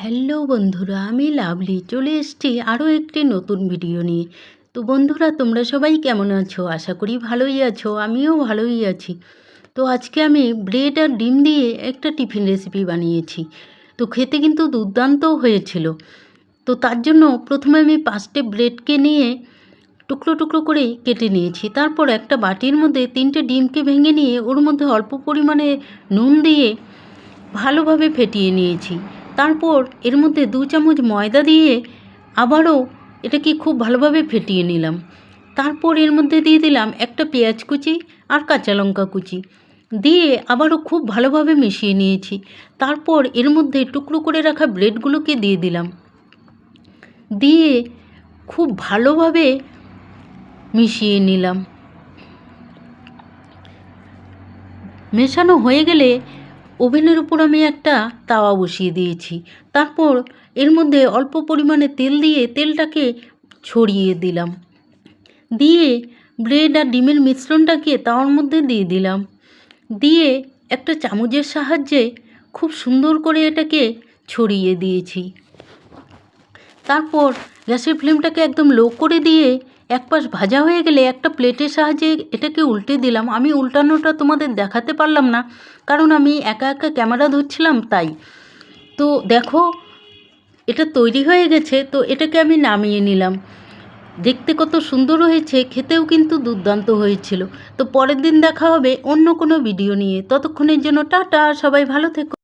Hello বন্ধুরা, আমি lovely চলে এসেছি আরও একটি নতুন ভিডিও নিয়ে। তো বন্ধুরা, তোমরা সবাই কেমন আছো? আশা করি ভালোই আছো, আমিও ভালোই আছি। তো আজকে আমি ব্রেড আর ডিম দিয়ে একটা টিফিন রেসিপি বানিয়েছি। তো খেতে কিন্তু দুর্দান্ত হয়েছিল। তো তার জন্য প্রথমে আমি 5টে ব্রেডকে নিয়ে টুকরো টুকরো করে কেটে নিয়েছি। তারপর একটা বাটির মধ্যে 3টে ডিমকে ভেঙে নিয়ে ওর মধ্যে অল্প পরিমাণে নুন দিয়ে ভালোভাবে ফেটিয়ে নিয়েছি। তারপর এর মধ্যে 2 চামচ ময়দা দিয়ে আবারও এটাকে খুব ভালোভাবে ফেটিয়ে নিলাম। তারপর এর মধ্যে দিয়ে দিলাম একটা পেঁয়াজ কুচি আর কাঁচা লঙ্কা কুচি দিয়ে আবারও খুব ভালোভাবে মিশিয়ে নিয়েছি। তারপর এর মধ্যে টুকরো করে রাখা ব্রেডগুলোকে দিয়ে দিলাম, দিয়ে খুব ভালোভাবে মিশিয়ে নিলাম। মেশানো হয়ে গেলে ওভেনের উপর আমি একটা তাওয়া বসিয়ে দিয়েছি। তারপর এর মধ্যে অল্প পরিমাণে তেল দিয়ে তেলটাকে ছড়িয়ে দিলাম, দিয়ে ব্রেড আর ডিমের মিশ্রণটাকে তাওয়ার মধ্যে দিয়ে দিলাম, দিয়ে একটা চামচের সাহায্যে খুব সুন্দর করে এটাকে ছড়িয়ে দিয়েছি। তারপর গ্যাসের ফ্লেমটাকে একদম লো করে দিয়ে এক পাশ ভাজা হয়ে গেলে একটা প্লেটের সাহায্যে এটাকে উল্টে দিলাম। আমি উল্টানোটা তোমাদের দেখাতে পারলাম না, কারণ আমি একা একা ক্যামেরা ধরছিলাম তাই। তো দেখো, এটা তৈরি হয়ে গেছে। তো এটাকে আমি নামিয়ে নিলাম। দেখতে কত সুন্দর হয়েছে, খেতেও কিন্তু দুর্দান্ত হয়েছিল। তো পরের দিন দেখা হবে অন্য কোনো ভিডিও নিয়ে। ততক্ষণের জন্য টাটা, সবাই ভালো থেকো।